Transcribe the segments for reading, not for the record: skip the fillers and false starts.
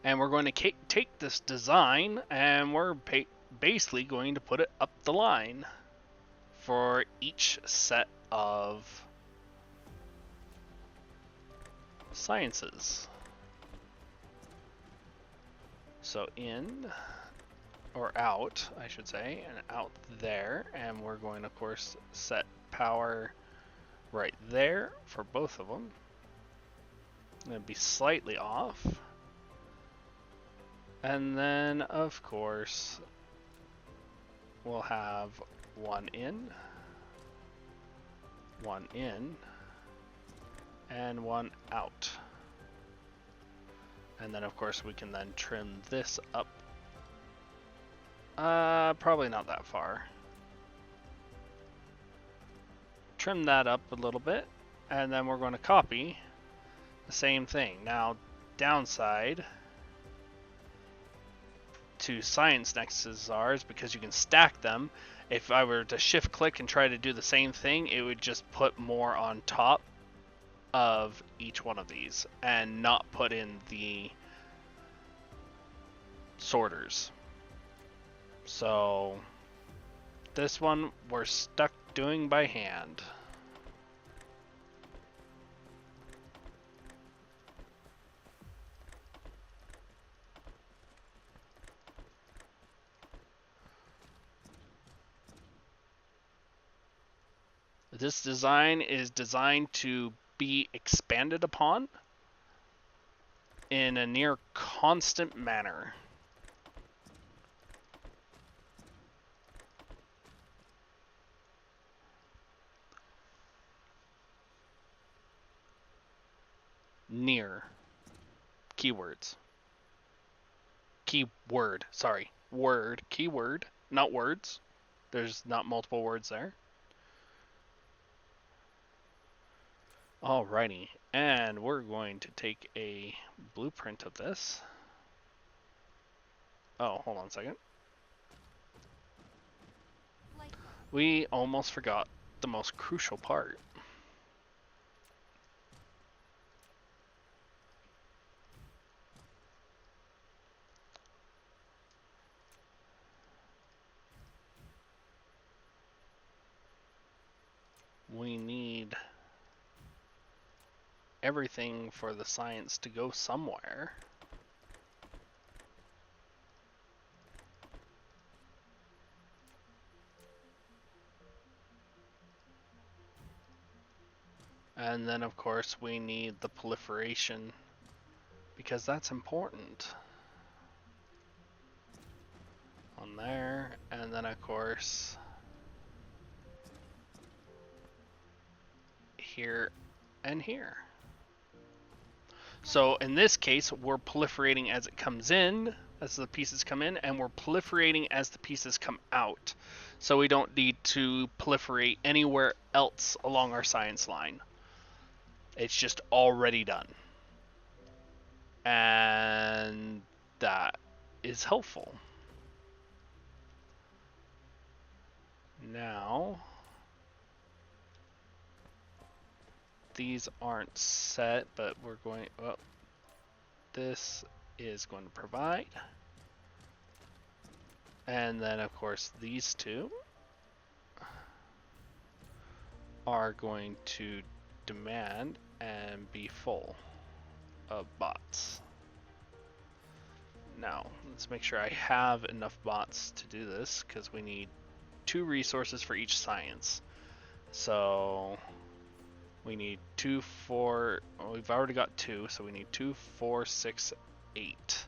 And we're going to take this design and we're basically going to put it up the line for each set of sciences. So in, or out, I should say, and out there, and we're going to, of course, set power right there for both of them. It'll be slightly off. And then, of course, we'll have one in, and one out. And then, of course, we can then trim this up. Probably not that far. Trim that up a little bit, and then we're going to copy the same thing. Now, downside to science nexuses are because you can stack them. If I were to shift click and try to do the same thing, it would just put more on top of each one of these and not put in the sorters. So this one we're stuck doing by hand. This design is designed to be expanded upon in a near constant manner. Near. Keywords. Keyword, sorry. Word, keyword, not words. There's not multiple words there. Alrighty, and we're going to take a blueprint of this. Oh, hold on a second. We almost forgot the most crucial part. We need everything for the science to go somewhere. And then, of course, we need the proliferation because that's important. On there, and then, of course, here and here. So in this case, we're proliferating as it comes in, as the pieces come in, and we're proliferating as the pieces come out. So we don't need to proliferate anywhere else along our science line. It's just already done. And that is helpful. Now, these aren't set, but we're going, well, this is going to provide. And then, of course, these two are going to demand and be full of bots. Now, let's make sure I have enough bots to do this, because we need 2 resources for each science. So we need 2, 4, well, we've already got 2, so we need 2, 4, 6, 8.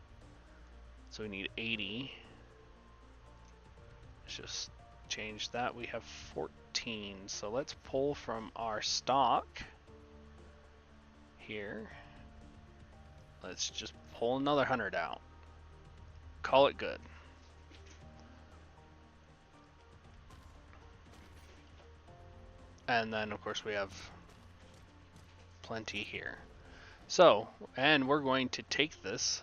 So we need 80. Let's just change that. We have 14. So let's pull from our stock here. Let's just pull another 100 out. Call it good. And then, of course, we have plenty here. So, and we're going to take this,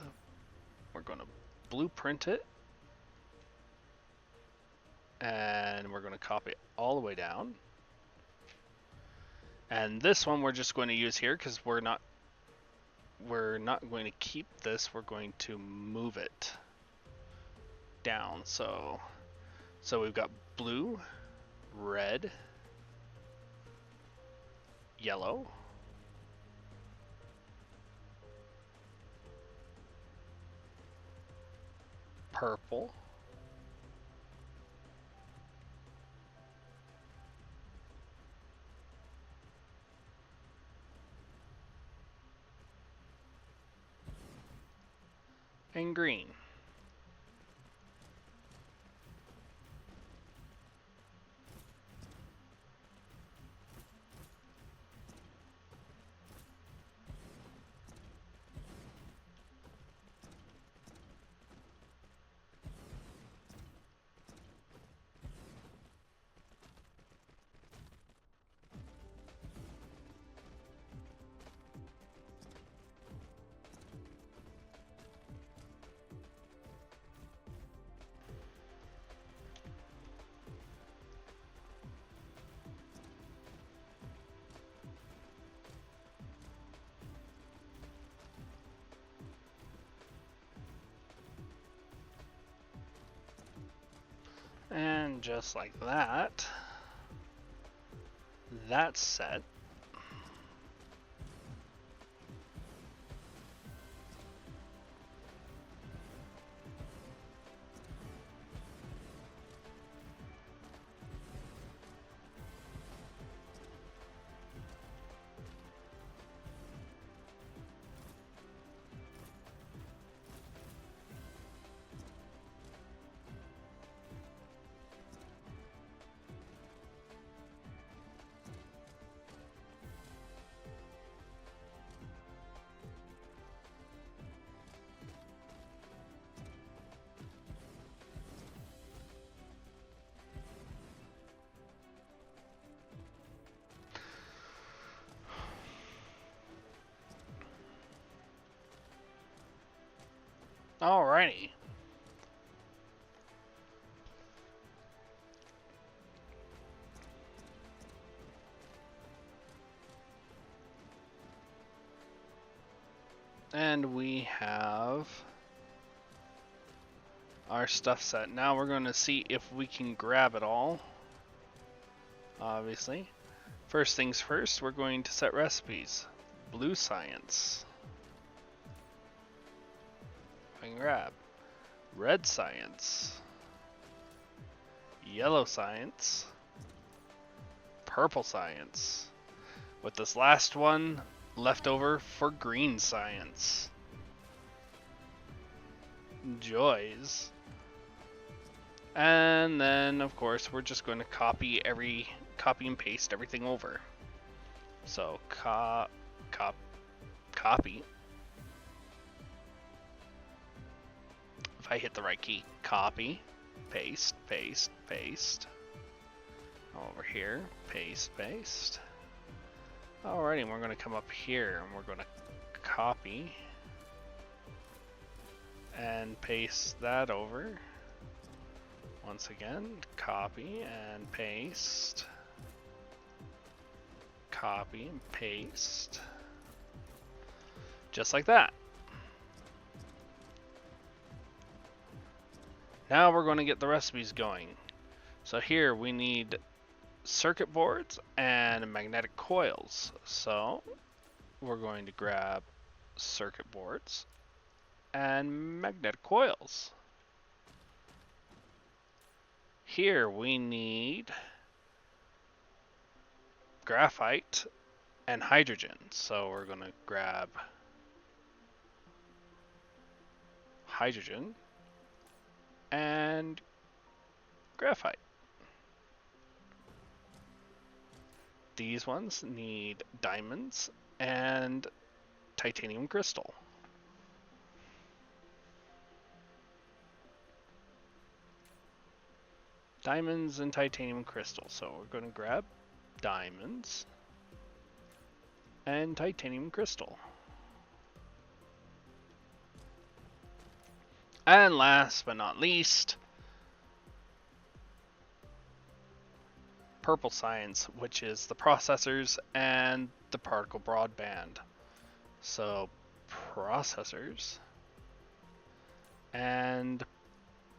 we're going to blueprint it, and we're going to copy it all the way down. And this one we're just going to use here because we're not going to keep this, we're going to move it down. So we've got blue, red, yellow, purple, and green. And just like that, that's set. Alrighty. And we have our stuff set. Now we're going to see if we can grab it all. Obviously. First things first, we're going to set recipes. Blue science. I can grab. Red science. Yellow science. Purple science. With this last one left over for green science. Joys. And then, of course, we're just going to copy and paste everything over. So, copy. If I hit the right key, copy, paste, paste, paste. Over here, paste, paste. Alrighty, and we're going to come up here and we're going to copy and paste that over. Once again, copy and paste. Copy and paste. Just like that. Now we're going to get the recipes going. So here we need circuit boards and magnetic coils. So we're going to grab circuit boards and magnetic coils. Here we need graphite and hydrogen. So we're going to grab hydrogen and graphite. These ones need diamonds and titanium crystal. Diamonds and titanium crystal. So we're going to grab diamonds and titanium crystal. And last but not least, purple science, which is the processors and the particle broadband. So processors, and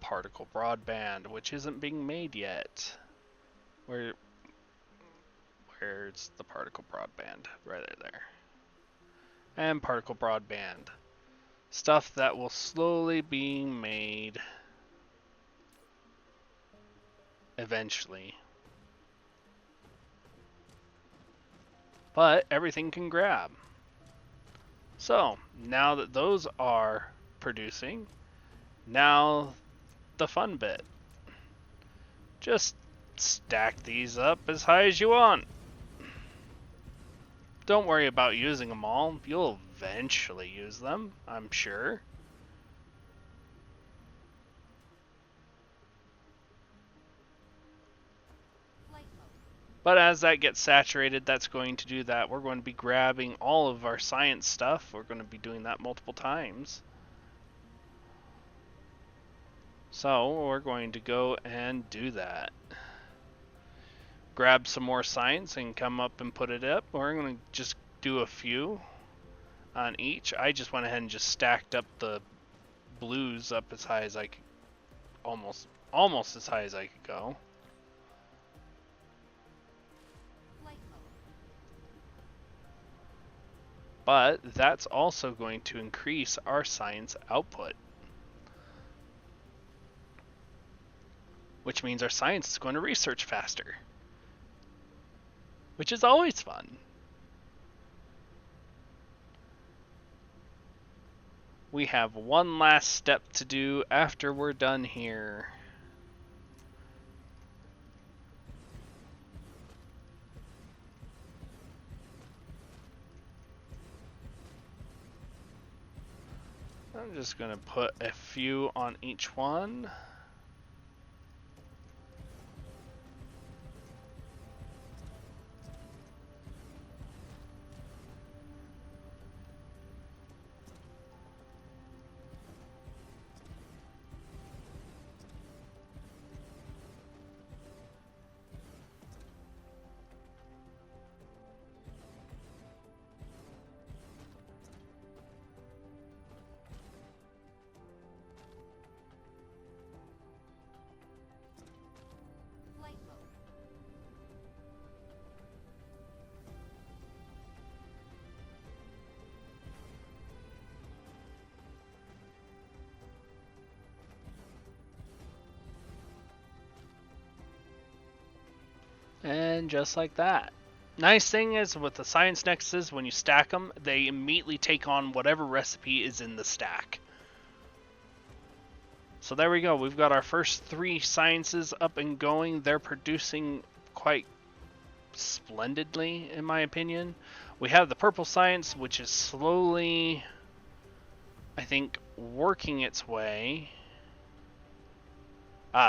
particle broadband, which isn't being made yet. Where's the particle broadband? Right there. And particle broadband. Stuff that will slowly be made eventually. But everything can grab. So, now that those are producing, now the fun bit. Just stack these up as high as you want. Don't worry about using them all. You'll eventually use them, I'm sure. But as that gets saturated, that's going to do that. We're going to be grabbing all of our science stuff. We're going to be doing that multiple times. So we're going to go and do that. Grab some more science and come up and put it up. We're going to just do a few on each. I just went ahead and just stacked up the blues up as high as I could, almost as high as I could go. But that's also going to increase our science output, which means our science is going to research faster, which is always fun. We have one last step to do after we're done here. I'm just going to put a few on each one. And just like that. Nice thing is with the science nexuses, when you stack them, they immediately take on whatever recipe is in the stack. So there we go. We've got our first 3 sciences up and going. They're producing quite splendidly, in my opinion. We have the purple science, which is slowly, I think, working its way.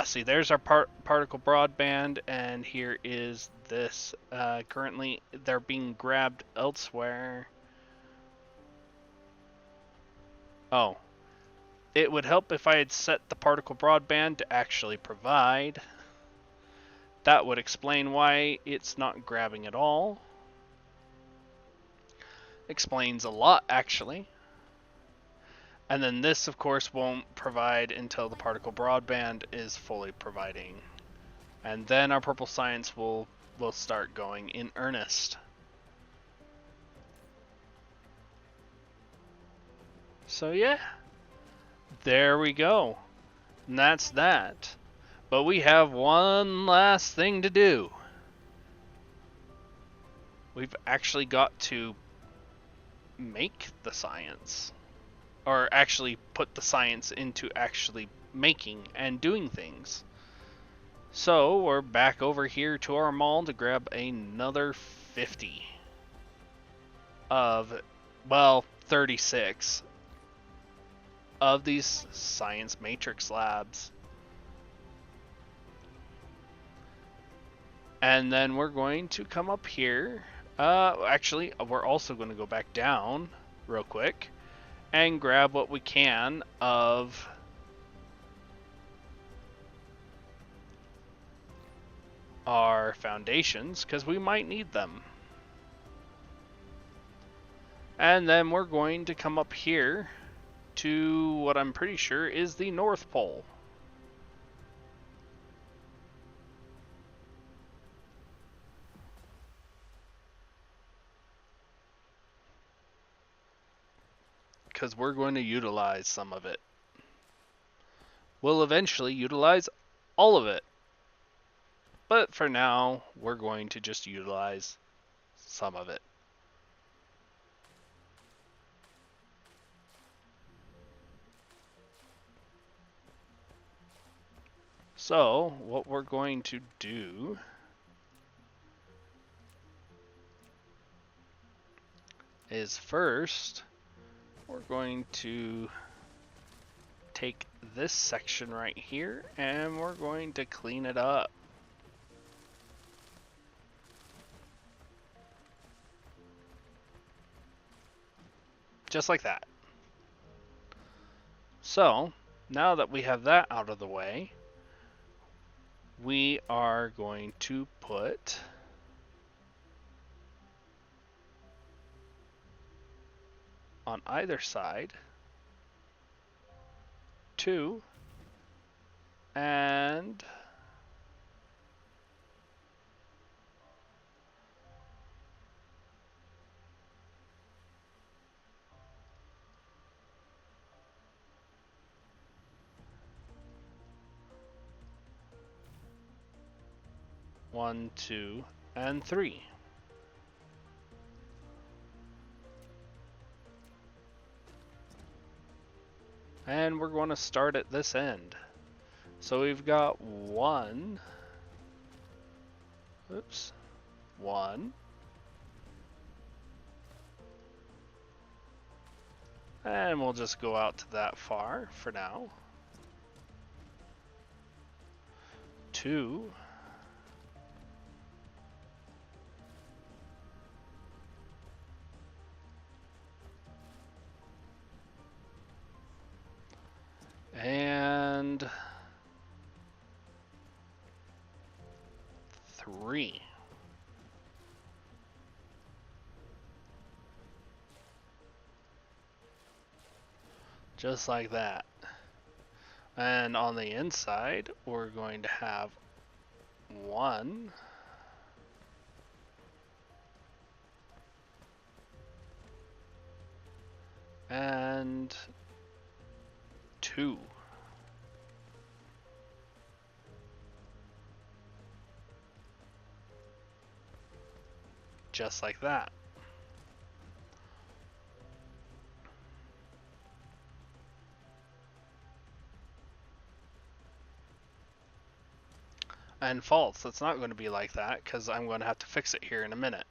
See, there's our particle broadband, and here is this. Currently, they're being grabbed elsewhere. Oh. It would help if I had set the particle broadband to actually provide. That would explain why it's not grabbing at all. Explains a lot, actually. And then this, of course, won't provide until the particle broadband is fully providing. And then our purple science will start going in earnest. So yeah, there we go. And that's that. But we have one last thing to do. We've actually got to make the science. Or actually put the science into actually making and doing things. So we're back over here to our mall to grab another 50 of, well, 36 of these science matrix labs. And then we're going to come up here. Actually, we're also going to go back down real quick and grab what we can of our foundations, because we might need them. And then we're going to come up here to what I'm pretty sure is the North Pole. Because we're going to utilize some of it. We'll eventually utilize all of it. But for now, we're going to just utilize some of it. So, what we're going to do is first, we're going to take this section right here and we're going to clean it up. Just like that. So, now that we have that out of the way, we are going to put on either side 2 and 1, 2, and 3. And we're going to start at this end. So we've got 1, 1, and we'll just go out to that far for now. 2, and 3. Just like that. And on the inside, we're going to have 1, and 2. Just like that. And false, it's not going to be like that because I'm going to have to fix it here in a minute.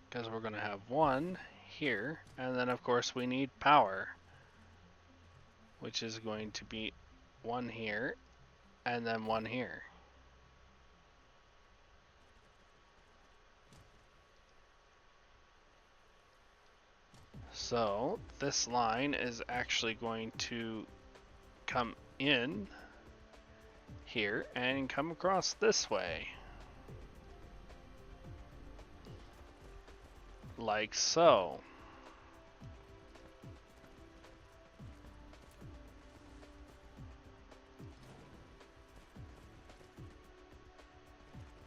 Because we're going to have 1 here, and then of course we need power, which is going to be 1 here, and then 1 here. So this line is actually going to come in here and come across this way. Like so.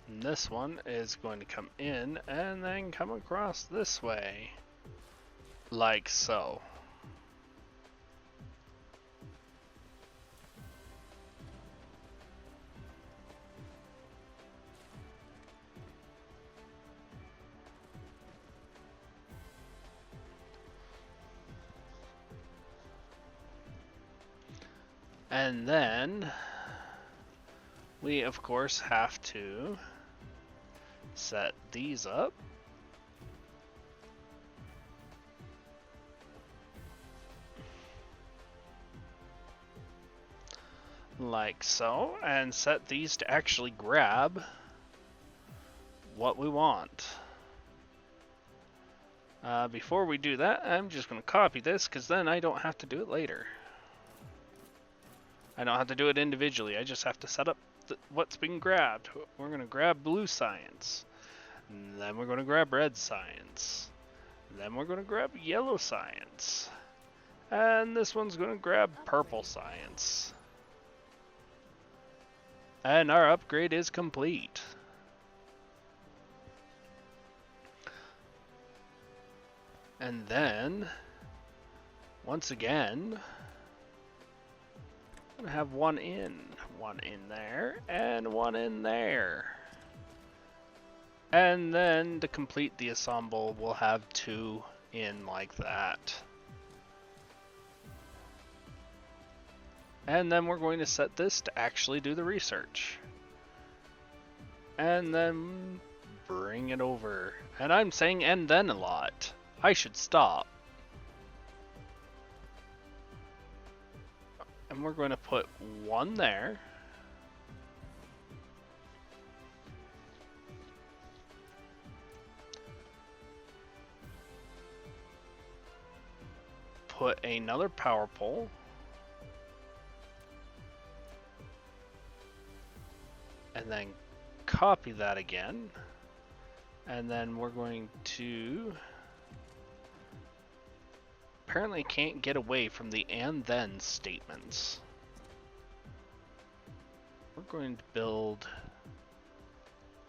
And this one is going to come in and then come across this way. Like so. And then we of course have to set these up. Like so, and set these to actually grab what we want. Before we do that, I'm just going to copy this because then I don't have to do it later. I don't have to do it individually, I just have to set up what's being grabbed. We're going to grab blue science. And then we're going to grab red science. Then we're going to grab yellow science. And this one's going to grab purple science. And our upgrade is complete. And then, once again, I'm gonna have one in there, and one in there. And then to complete the ensemble, we'll have two in like that. And then we're going to set this to actually do the research. And then bring it over. And I'm saying and then a lot. I should stop. And we're going to put one there. Put another power pole. And then copy that again. And then we're going to... Apparently can't get away from the and then statements. We're going to build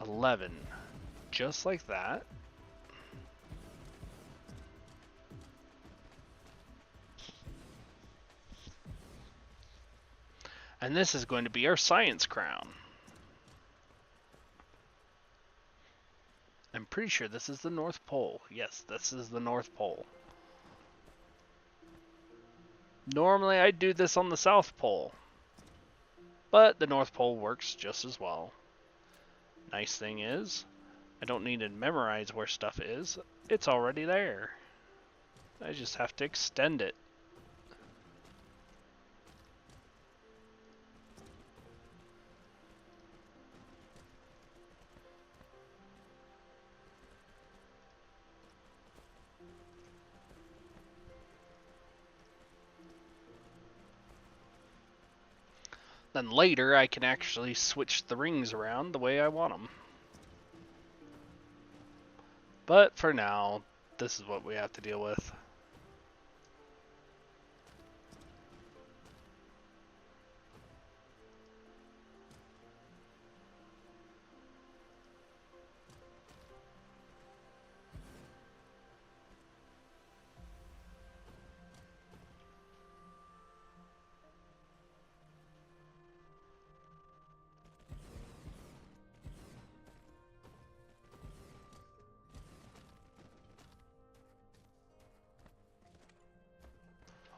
11 just like that. And this is going to be our science crown. I'm pretty sure this is the North Pole. Yes, this is the North Pole. Normally I'd do this on the South Pole, but the North Pole works just as well. Nice thing is, I don't need to memorize where stuff is. It's already there. I just have to extend it. Then later I can actually switch the rings around the way I want them. But for now, this is what we have to deal with.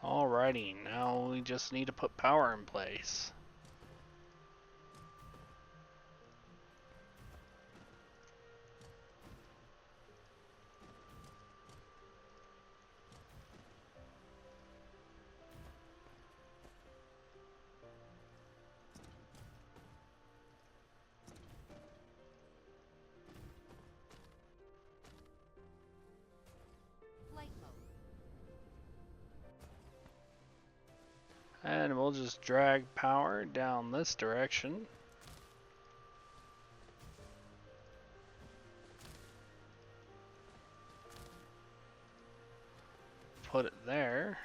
Alrighty, now we just need to put power in place. And we'll just drag power down this direction. Put it there.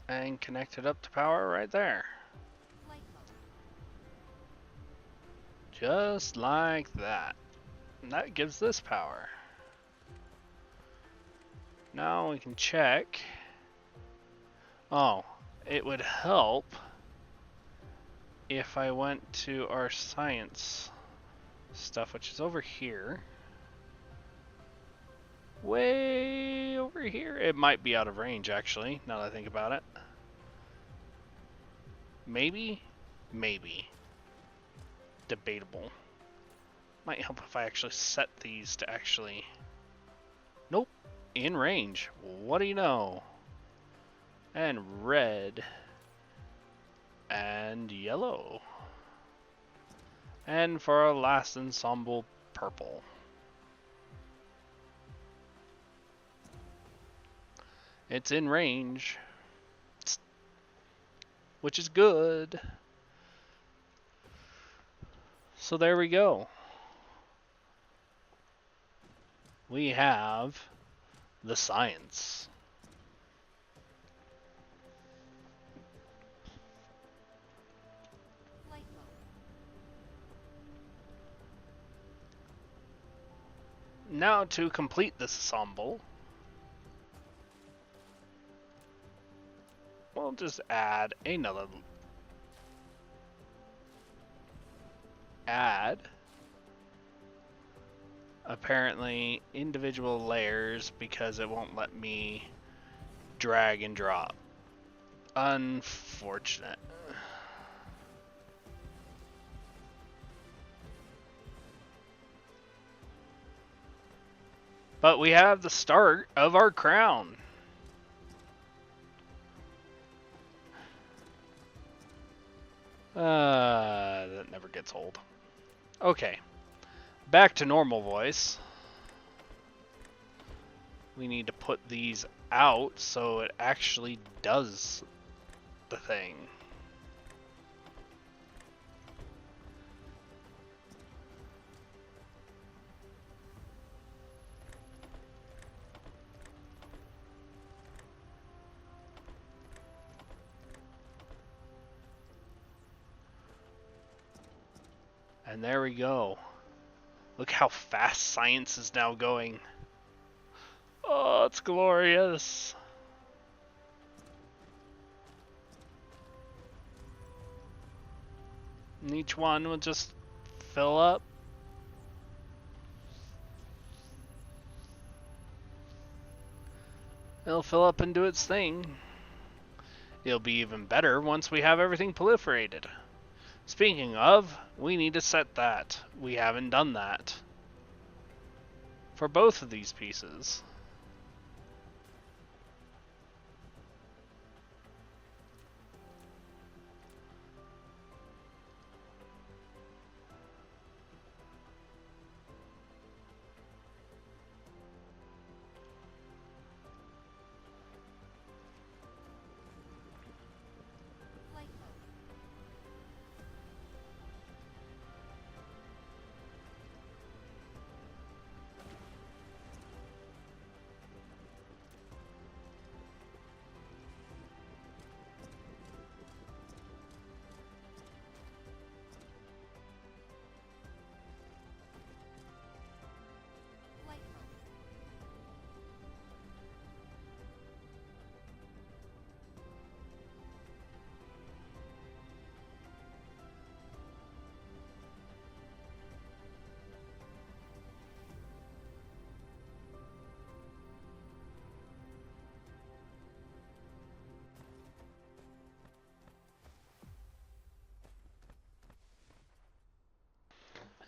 And connect it up to power right there. Just like that. And that gives this power. Now we can check. Oh, it would help if I went to our science stuff, which is over here. Way over here. It might be out of range, actually, now that I think about it. Maybe? Maybe. Debatable. Might help if I actually set these to actually... Nope. In range. What do you know? And red. And yellow. And for our last ensemble, purple. It's in range. which is good. So there we go. We have the science. Now to complete this ensemble, we'll just add another. Add apparently individual layers because it won't let me drag and drop. Unfortunate. But we have the start of our crown. That never gets old. Okay. Back to normal voice. We need to put these out so it actually does the thing. And there we go. Look how fast science is now going. Oh, it's glorious. And each one will just fill up. It'll fill up and do its thing. It'll be even better once we have everything proliferated. Speaking of, we need to set that. We haven't done that for both of these pieces.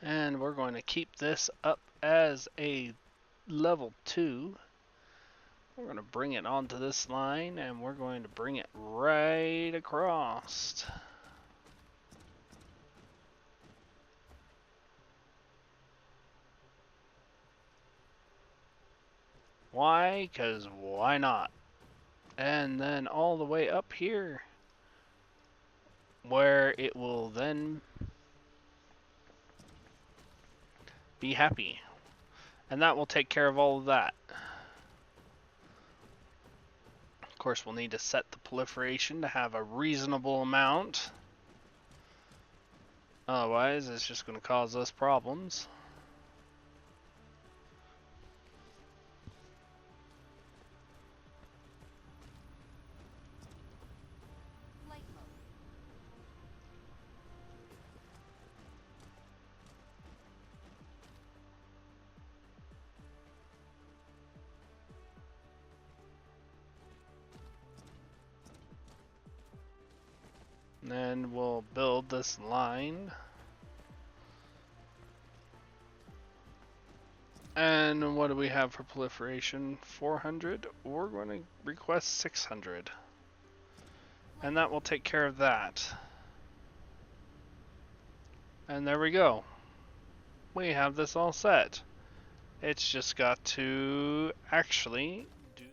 And we're going to keep this up as a level 2. We're going to bring it onto this line and we're going to bring it right across. Why? Because why not? And then all the way up here where it will then be happy. And that will take care of all of that. Of course, we'll need to set the proliferation to have a reasonable amount. Otherwise, it's just going to cause us problems. And we'll build this line. And what do we have for proliferation? 400. We're going to request 600. And that will take care of that. And there we go. We have this all set. It's just got to actually